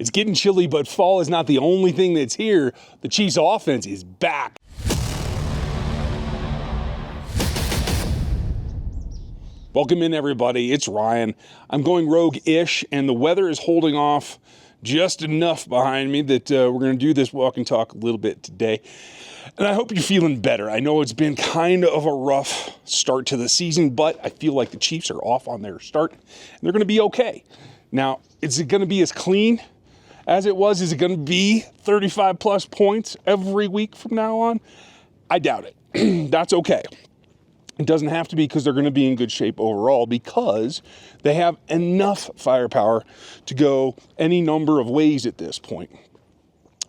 It's getting chilly, but fall is not the only thing that's here. The Chiefs offense is back. Welcome in, everybody. It's Ryan. I'm going rogue-ish, and the weather is holding off just enough behind me that we're going to do this walk and talk a little bit today. And I hope you're feeling better. I know it's been kind of a rough start to the season, but I feel like the Chiefs are off on their start, and they're going to be okay. Now, is it going to be as clean as it was? Is it going to be 35 plus points every week from now on? I doubt it. That's okay. It doesn't have to be, because they're going to be in good shape overall, because they have enough firepower to go any number of ways at this point.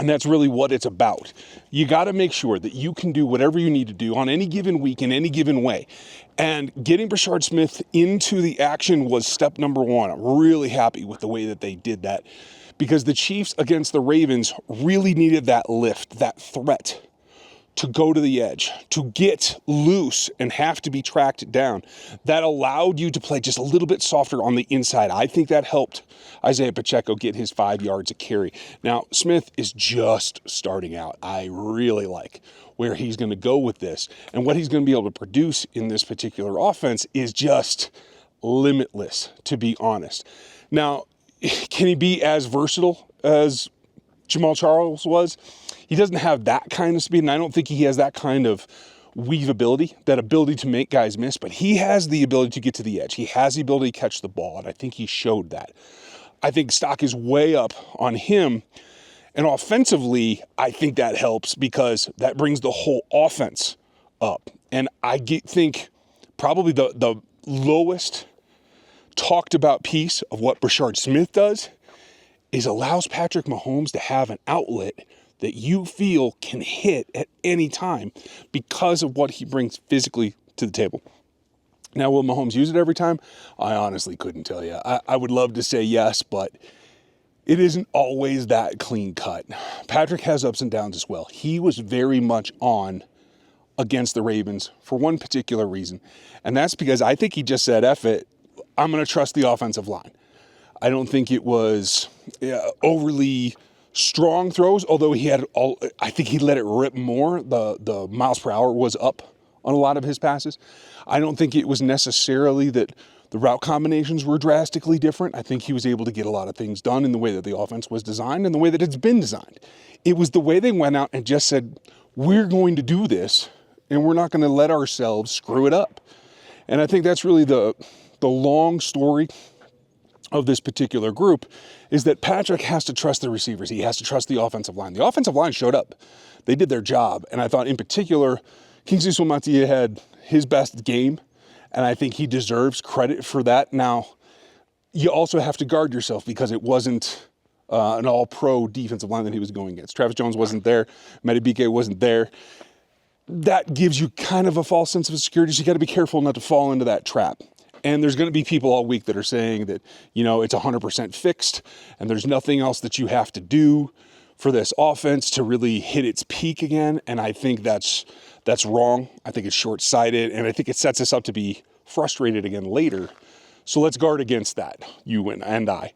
And that's really what it's about. You got to make sure that you can do whatever you need to do on any given week in any given way. And getting Brashard Smith into the action was step number one. I'm really happy with the way that they did that, because the Chiefs against the Ravens really needed that lift, that threat to go to the edge, to get loose and have to be tracked down. That allowed you to play just a little bit softer on the inside. I think that helped Isaiah Pacheco get his 5 yards a carry. Now, Smith is just starting out. I really like where he's going to go with this. And what he's going to be able to produce in this particular offense is just limitless, to be honest. Now, can he be as versatile as Jamaal Charles was? He doesn't have that kind of speed, and I don't think he has that kind of weavability, that ability to make guys miss, but he has the ability to get to the edge. He has the ability to catch the ball, and I think he showed that. I think stock is way up on him, and offensively, I think that helps, because that brings the whole offense up. And I think probably the lowest talked about piece of what Brashard Smith does is allows Patrick Mahomes to have an outlet that you feel can hit at any time because of what he brings physically to the table. Now, will Mahomes use it every time? I honestly couldn't tell you. I would love to say yes, but it isn't always that clean cut. Patrick has ups and downs as well. He was very much on against the Ravens for one particular reason, and that's because I think he just said, F it, I'm going to trust the offensive line. I don't think it was overly strong throws, although I think he let it rip more. The miles per hour was up on a lot of his passes. I don't think it was necessarily that the route combinations were drastically different. I think he was able to get a lot of things done in the way that the offense was designed and the way that it's been designed. It was the way they went out and just said, we're going to do this, and we're not going to let ourselves screw it up. And I think that's really the long story of this particular group, is that Patrick has to trust the receivers. He has to trust the offensive line. The offensive line showed up. They did their job. And I thought in particular, Kingsley Suamataia had his best game, and I think he deserves credit for that. Now, you also have to guard yourself, because it wasn't an all-pro defensive line that he was going against. Travis Jones wasn't there. Madubuike wasn't there. That gives you kind of a false sense of security, so you got to be careful not to fall into that trap. And there's going to be people all week that are saying that, it's 100% fixed and there's nothing else that you have to do for this offense to really hit its peak again. And I think that's wrong. I think it's short-sighted, and I think it sets us up to be frustrated again later. So let's guard against that, you and I.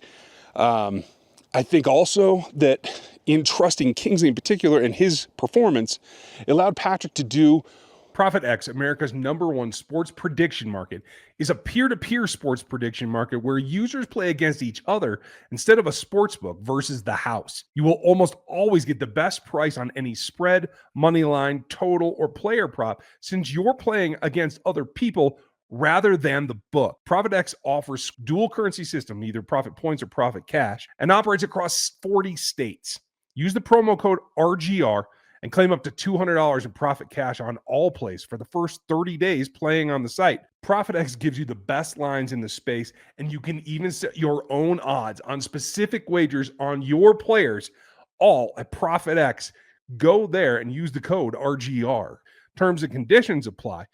I think also that in trusting Kingsley in particular and his performance, it allowed Patrick to do. Prophet X, America's #1 sports prediction market, is a peer-to-peer sports prediction market where users play against each other instead of a sports book versus the house. You will almost always get the best price on any spread, money line, total, or player prop, since you're playing against other people rather than the book. Prophet X offers dual currency system, either Prophet Points or Prophet Cash, and operates across 40 states. Use the promo code RGR and claim up to $200 in Prophet Cash on all plays for the first 30 days playing on the site. Prophet X gives you the best lines in the space, and you can even set your own odds on specific wagers on your players, all at Prophet X. Go there and use the code RGR. Terms and conditions apply.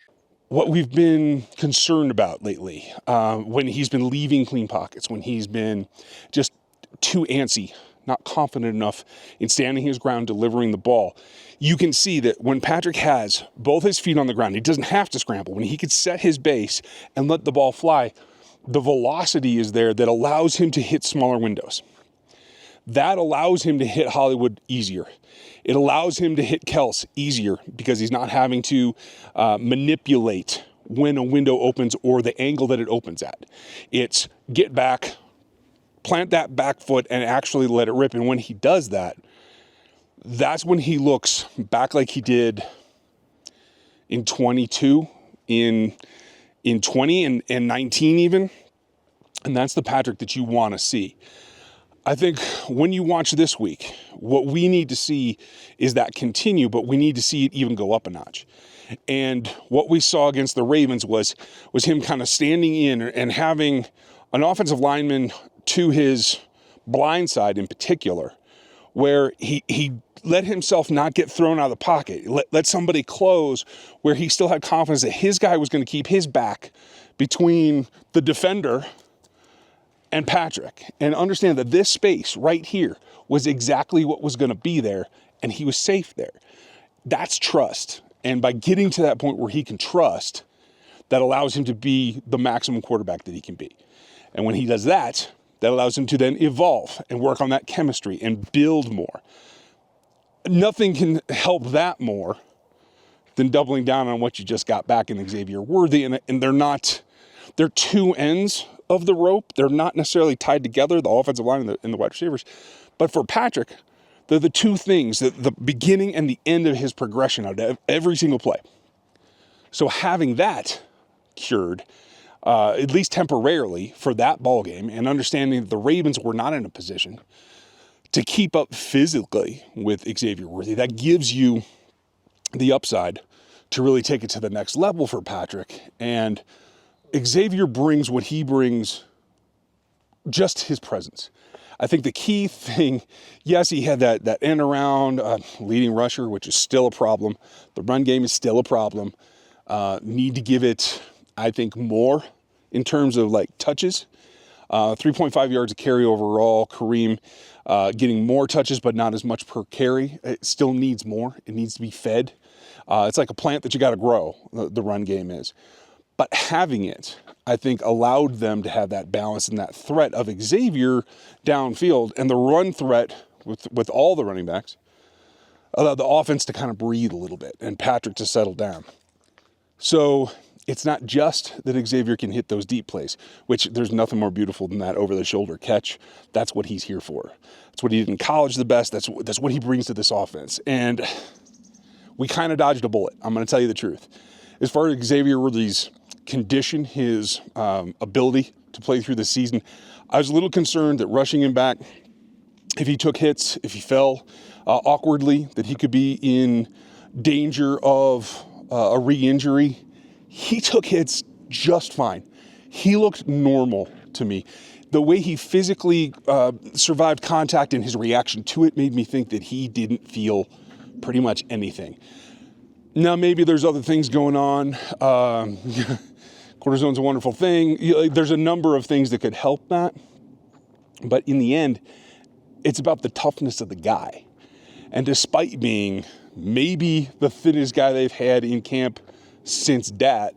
What we've been concerned about lately, when he's been leaving clean pockets, when he's been just too antsy, not confident enough in standing his ground, delivering the ball. You can see that when Patrick has both his feet on the ground, he doesn't have to scramble. When he could set his base and let the ball fly, the velocity is there that allows him to hit smaller windows. that allows him to hit Hollywood easier. It allows him to hit Kels easier because he's not having to manipulate when a window opens or the angle that it opens at. It's get back, plant that back foot, and actually let it rip. And when he does that, that's when he looks back like he did in 22, in 20 and 19 even. And that's the Patrick that you want to see. I think when you watch this week, what we need to see is that continue, but we need to see it even go up a notch. And what we saw against the Ravens was him kind of standing in and having an offensive lineman to his blind side in particular, where he let himself not get thrown out of the pocket, let somebody close, where he still had confidence that his guy was going to keep his back between the defender and Patrick, and understand that this space right here was exactly what was going to be there, and he was safe there. That's trust. And by getting to that point where he can trust, that allows him to be the maximum quarterback that he can be. And when he does that, that allows him to then evolve and work on that chemistry and build more. Nothing can help that more than doubling down on what you just got back in Xavier Worthy. And they're two ends of the rope. They're not necessarily tied together, the offensive line and the wide receivers. But for Patrick, they're the two things, the beginning and the end of his progression out of every single play. So having that cured, at least temporarily, for that ball game, and understanding that the Ravens were not in a position to keep up physically with Xavier Worthy, that gives you the upside to really take it to the next level for Patrick. And Xavier brings what he brings, just his presence. I think the key thing, yes, he had that end around leading rusher, which is still a problem. The run game is still a problem. Need to give it, I think, more in terms of like touches. 3.5 yards a carry overall. Kareem getting more touches, but not as much per carry. It still needs more. It needs to be fed. It's like a plant that you got to grow, the run game is. But having it, I think, allowed them to have that balance and that threat of Xavier downfield, and the run threat with all the running backs allowed the offense to kind of breathe a little bit and Patrick to settle down. So it's not just that Xavier can hit those deep plays, which there's nothing more beautiful than that over-the-shoulder catch. That's what he's here for. That's what he did in college the best. That's what he brings to this offense. And we kind of dodged a bullet. I'm going to tell you the truth. As far as Xavier Worthy's condition, his ability to play through the season, I was a little concerned that rushing him back, if he took hits, if he fell awkwardly, that he could be in danger of a re-injury. He took hits just fine. He looked normal to me. The way he physically survived contact and his reaction to it made me think that he didn't feel pretty much anything. Now, maybe there's other things going on. Cortisone's a wonderful thing. There's a number of things that could help that. But in the end, it's about the toughness of the guy. And despite being maybe the thinnest guy they've had in camp since Dat,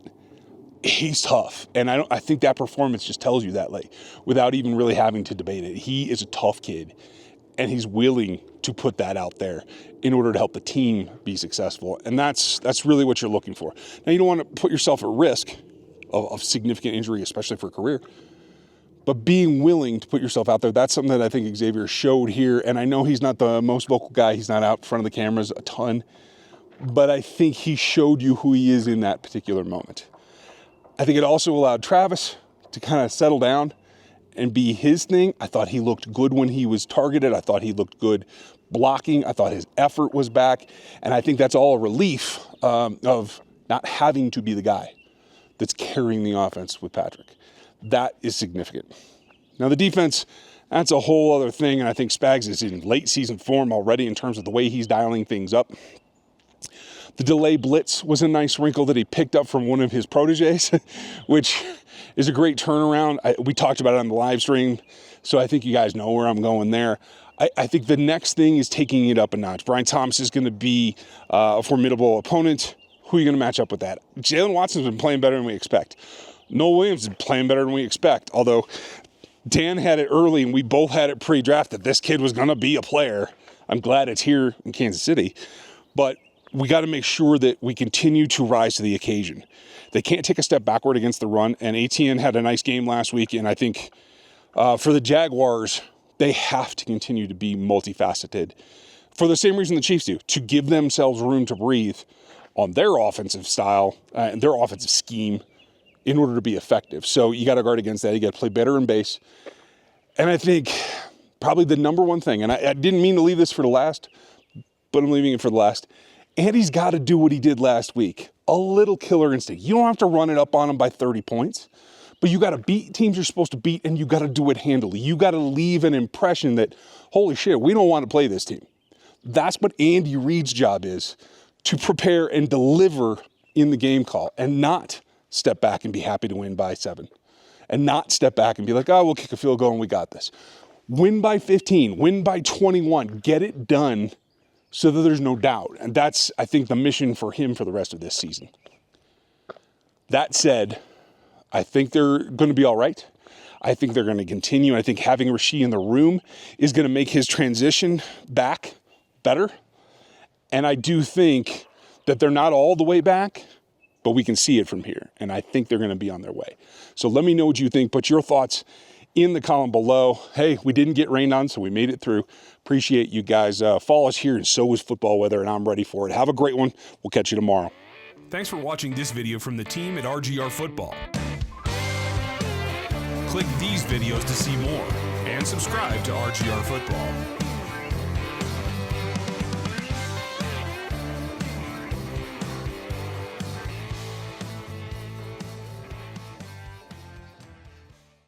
he's tough. And I think that performance just tells you that, like, without even really having to debate it. He is a tough kid, and he's willing to put that out there in order to help the team be successful. And that's really what you're looking for. Now, you don't want to put yourself at risk of significant injury, especially for a career. But being willing to put yourself out there, that's something that I think Xavier showed here. And I know he's not the most vocal guy. He's not out in front of the cameras a ton. But I think he showed you who he is in that particular moment. I think it also allowed Travis to kind of settle down and be his thing. I thought he looked good when he was targeted. I thought he looked good blocking. I thought his effort was back. And I think that's all a relief of not having to be the guy that's carrying the offense with Patrick. That is significant. Now, the defense, that's a whole other thing, and I think Spags is in late season form already in terms of the way he's dialing things up. The delay blitz was a nice wrinkle that he picked up from one of his proteges, which is a great turnaround. We talked about it on the live stream, so I think you guys know where I'm going there. I think the next thing is taking it up a notch. Brian Thomas is going to be a formidable opponent. Who are you going to match up with that? Jalen Watson's been playing better than we expect. Noah Williams is playing better than we expect, although Dan had it early, and we both had it pre-draft that this kid was going to be a player. I'm glad it's here in Kansas City. But we got to make sure that we continue to rise to the occasion. They can't take a step backward against the run, and ATN had a nice game last week, and I think for the Jaguars, they have to continue to be multifaceted for the same reason the Chiefs do, to give themselves room to breathe on their offensive style and their offensive scheme in order to be effective. So you got to guard against that. You got to play better in base. And I think probably the number one thing, and I didn't mean to leave this for the last, but I'm leaving it for the last. Andy's got to do what he did last week. A little killer instinct. You don't have to run it up on him by 30 points, but you got to beat teams you're supposed to beat, and you got to do it handily. You got to leave an impression that, holy shit, we don't want to play this team. That's what Andy Reid's job is, to prepare and deliver in the game call and not step back and be happy to win by 7 and not step back and be like, oh, we'll kick a field goal and we got this. Win by 15, win by 21, get it done so that there's no doubt. And that's, I think, the mission for him for the rest of this season. That said, I think they're going to be all right. I think they're going to continue. I think having Rasheed in the room is going to make his transition back better. And I do think that they're not all the way back, but we can see it from here. And I think they're going to be on their way. So let me know what you think. Put your thoughts in the column below. Hey, we didn't get rained on, so we made it through. Appreciate you guys. Fall is here, and so is football weather, and I'm ready for it. Have a great one. We'll catch you tomorrow. Thanks for watching this video from the team at RGR Football. Click these videos to see more, and subscribe to RGR Football.